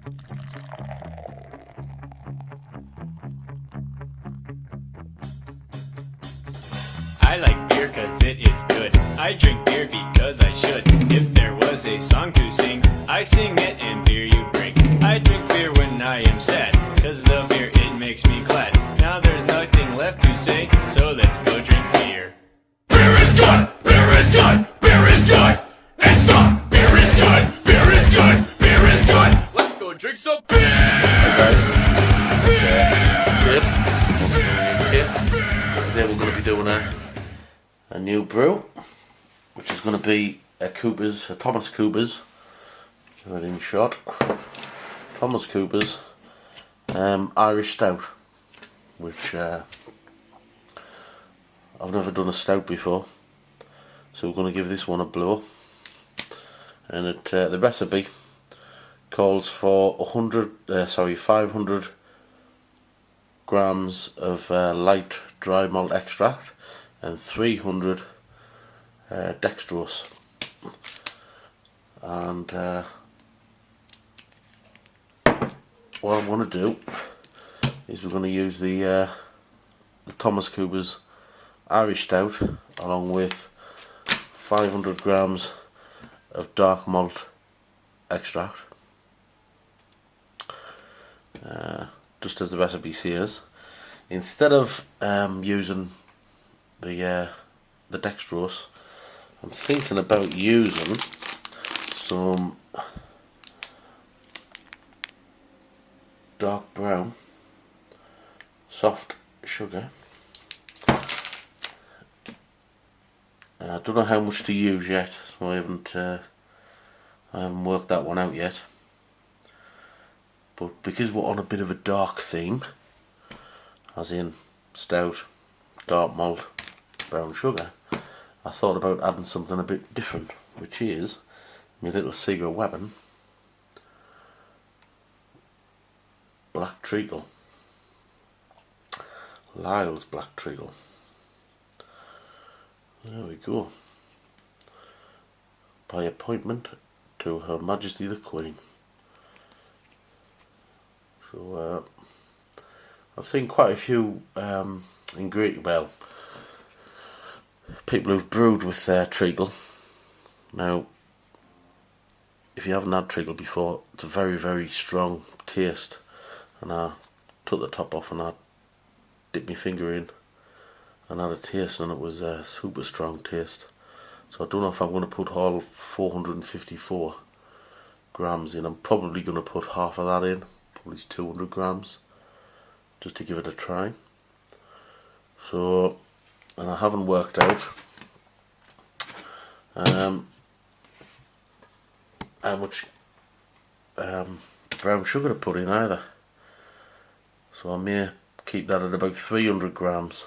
I like beer cause it is good. I drink beer because I should. If there was a song to sing, I sing it and beer you bring. I drink beer when I am sad, cause the beer it makes me glad. Now there's nothing left to say, so let's go drink beer. Beer is good! Beer is good! Beer is good! And stop! Beer is good! Beer is good! Beer is good! Let's go drink some beer! Hey guys, today we're going to be doing a new brew, which is going to be a Thomas Cooper's, right in shot, Thomas Cooper's Irish Stout, which I've never done a stout before, so we're going to give this one a blow. And the recipe calls for 500 grams of light dry malt extract and 300 dextrose. And what I'm going to do is we're going to use the Thomas Cooper's Irish Stout along with 500 grams of dark malt extract, just as the recipe says. Instead of using the dextrose, I'm thinking about using some dark brown soft sugar. I don't know how much to use yet, so I haven't worked that one out yet. But because we're on a bit of a dark theme, as in stout, dark malt, brown sugar, I thought about adding something a bit different, which is my little secret weapon, black treacle. Lyle's black treacle. There we go. By appointment to Her Majesty the Queen. So I've seen quite a few people who've brewed with treacle. Now, if you haven't had treacle before, it's a very, very strong taste. And I took the top off and I dipped my finger in and had a taste, and it was a super strong taste. So I don't know if I'm going to put all 454 grams in. I'm probably going to put half of that in, probably 200 grams, just to give it a try. So, and I haven't worked out how much brown sugar to put in either. So I may keep that at about 300 grams.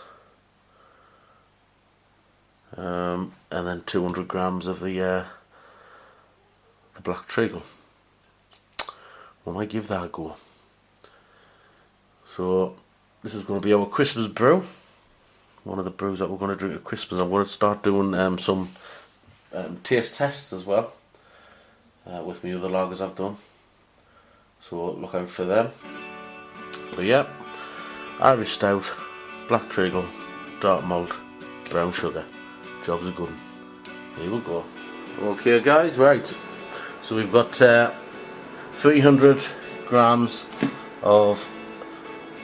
And then 200 grams of the black treacle. I might give that a go. So this is going to be our Christmas brew. One of the brews that we're going to drink at Christmas. I'm going to start doing some taste tests as well with my other lagers I've done. So look out for them. But yeah, Irish Stout, black treacle, dark malt, brown sugar. Job's a good one. Here we go. Okay guys, right. So we've got 300 grams of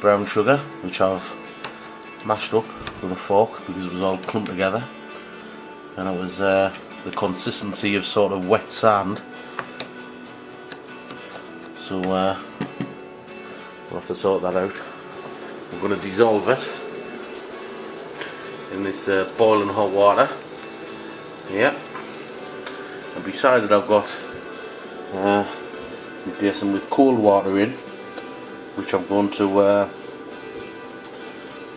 brown sugar, which I've mashed up with a fork because it was all clumped together. And it was the consistency of sort of wet sand. So we'll have to sort that out. We're going to dissolve it in this boiling hot water. Yeah. And beside it I've got my basin with cold water in, which I'm going to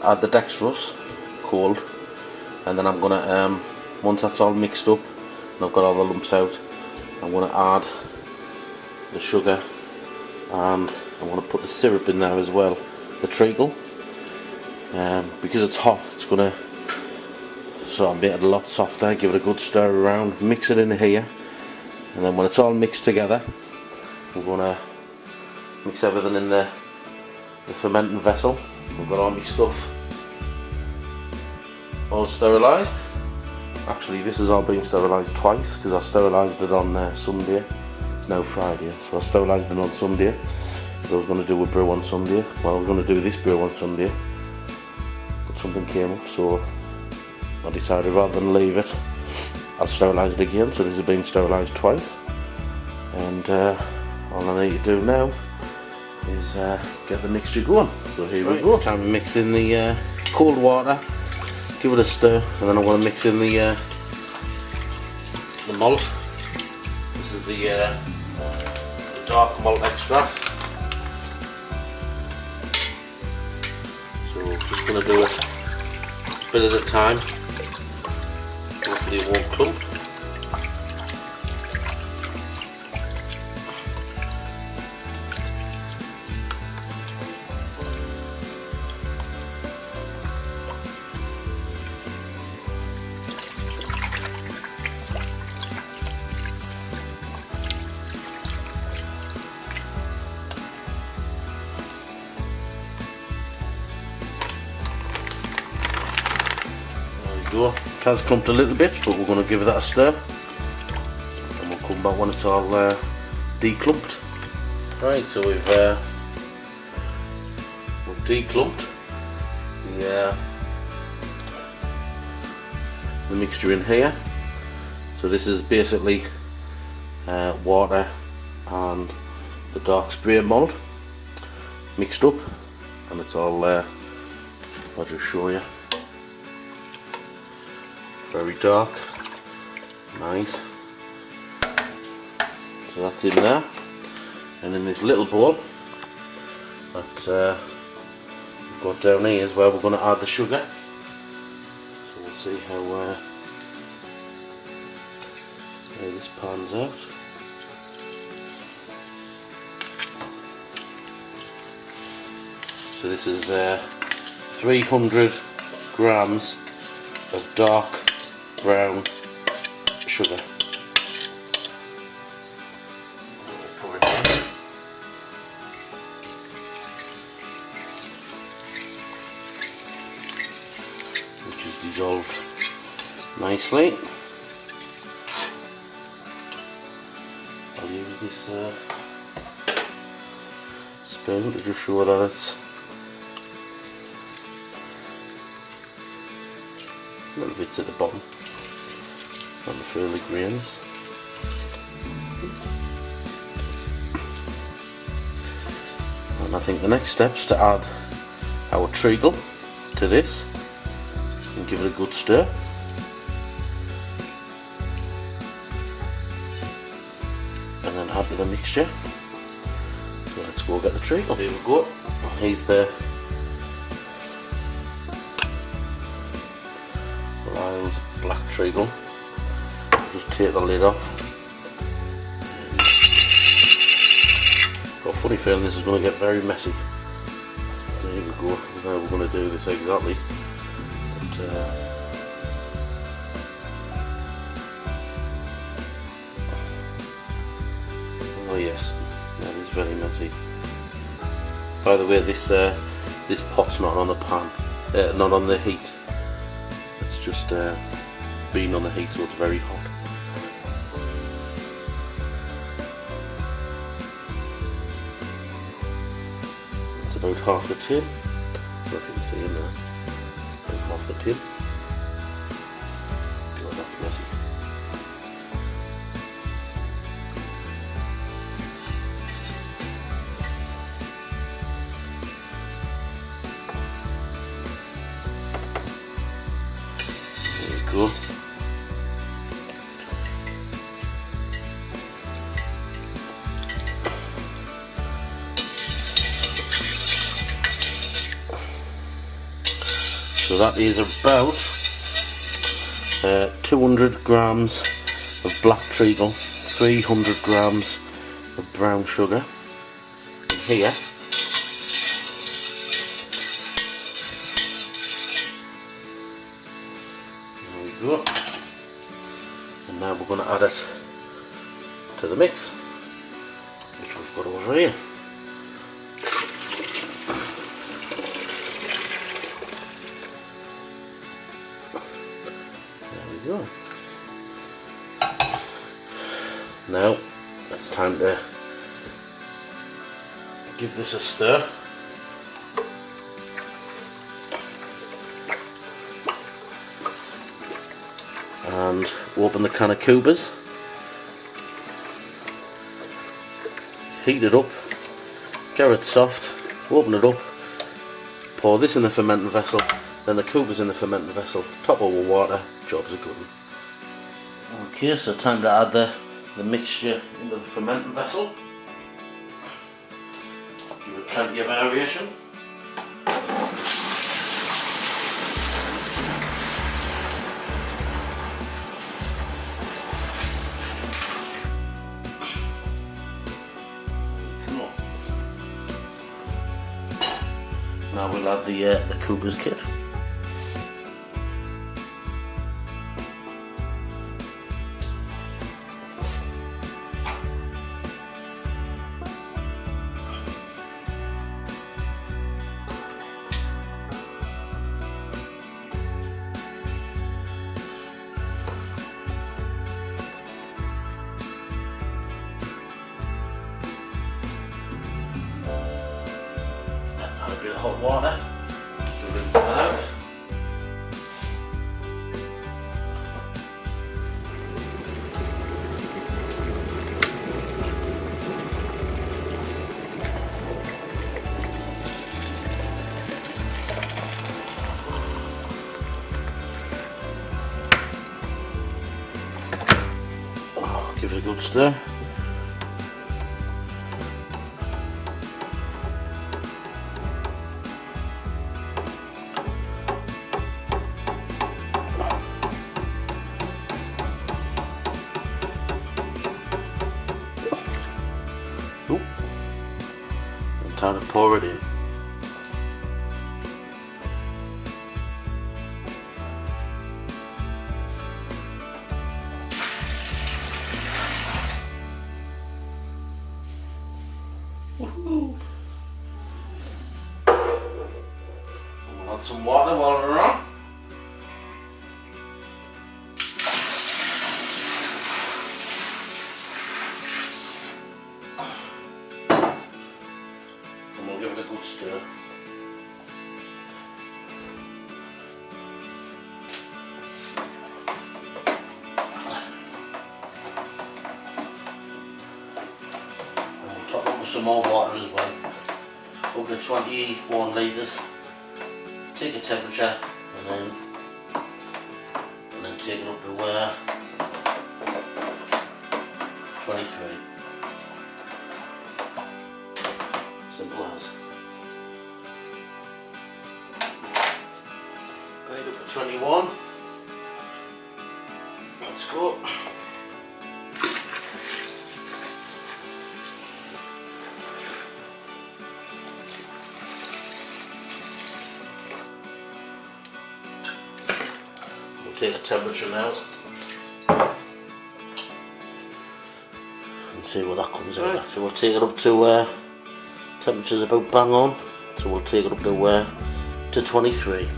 add the dextrose cold, and then I'm going to once that's all mixed up and I've got all the lumps out, I'm going to add the sugar, and I'm going to put the syrup in there as well, the treacle. Because it's hot, it's going to sort of make it a lot softer. Give it a good stir around, mix it in here, and then when it's all mixed together, we're going to mix everything in the fermenting vessel. I've got all my stuff all sterilised. Actually, this has all been sterilised twice because I sterilised it on Sunday. It's now Friday, so I sterilised it on Sunday because I was going to do a brew on Sunday. Well, I was going to do this brew on Sunday, but something came up, so I decided rather than leave it, I'll sterilise it again. So this has been sterilised twice, and all I need to do now is get the mixture going. So here we go. It's time to mix in the cold water, give it a stir, and then I want to mix in the malt. This is the dark malt extract. So just going to do it a bit at a time. Hopefully it won't clump. It has clumped a little bit, but we're going to give that a stir and we'll come back when it's all declumped. Right, so we've declumped the mixture in here. So this is basically water and the dark spray malt mixed up, and it's all I'll just show you. Very dark, nice. So that's in there, and in this little bowl that we've got down here is where we're going to add the sugar. So we'll see how this pans out. So this is 300 grams of dark brown sugar. Pour it in. Which is dissolved nicely. I'll use this spoon to just show that it's little bits at the bottom. On the further grains. And I think the next step is to add our treacle to this and give it a good stir. And then add to the mixture. So let's go get the treacle. Here we go. Here's the Lyle's black treacle. Just take the lid off. Got a funny feeling this is going to get very messy. So here we go. Now we're going to do this exactly. But, oh yes, that is very messy. By the way, this pot's not on the pan, not on the heat. It's just been on the heat, so it's very hot. It's about half the tin. I don't know if you can see in there. About half the tin. God, that's messy. There we go. So that is about 200 grams of black treacle, 300 grams of brown sugar in here. There we go. And now we're going to add it to the mix, which we've got over here. now it's time to give this a stir. And open the can of Coopers. Heat it up, get it soft, open it up, pour this in the fermenting vessel, then the Coopers in the fermenting vessel, top over water, job's a good one. Okay, so time to add the mixture into the fermenting vessel. Give it plenty of aeration. Now we'll add the Coopers kit. Add a bit of hot water to rinse that out. Give it a good stir. And time to pour it in. We'll add some water while we're on. And we'll give it a good stir. Top up with some more water as well, up to 21 litres. Take a temperature and then take it up to 23. Simple as. Right up to 21. Let's go. Take a temperature now and see what that comes out at. So we'll take it up to temperature's about bang on, so we'll take it up to 23.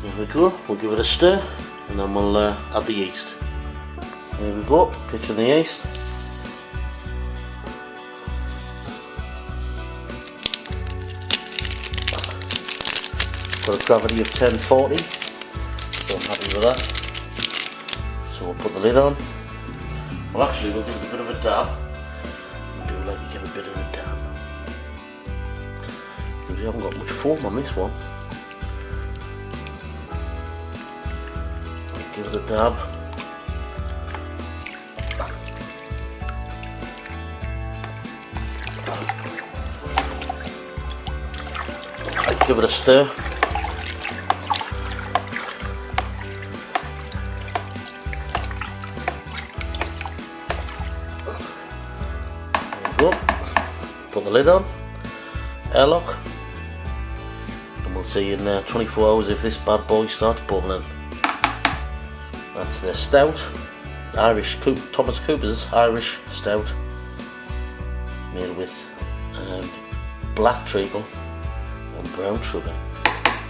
There we go, we'll give it a stir and then we'll add the yeast. There we go, pitching the yeast. Got a gravity of 1040, so I'm happy with that. So we'll put the lid on. Well, actually we'll give it a bit of a dab. We do like to give a bit of a dab. We haven't got much foam on this one. Give it a dab. Give it a stir. There we go. Put the lid on. Airlock. And we'll see in 24 hours if this bad boy starts bubbling. That's the Stout Thomas Cooper's Irish Stout, made with black treacle and brown sugar.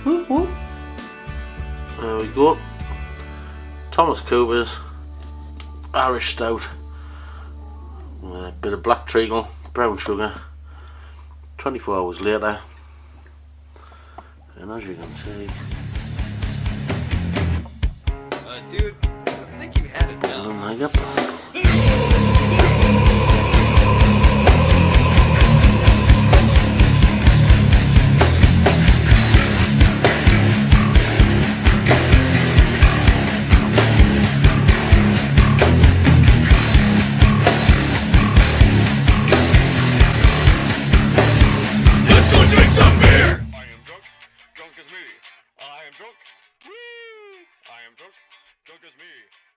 Whoop, whoop. There we go. Thomas Cooper's Irish Stout, a bit of black treacle, brown sugar. 24 hours later, and as you can see, dude, I think you had it done. like a Drink some beer! I am drunk, drunk as me. I am drunk, woo! I am drunk, drunk as me.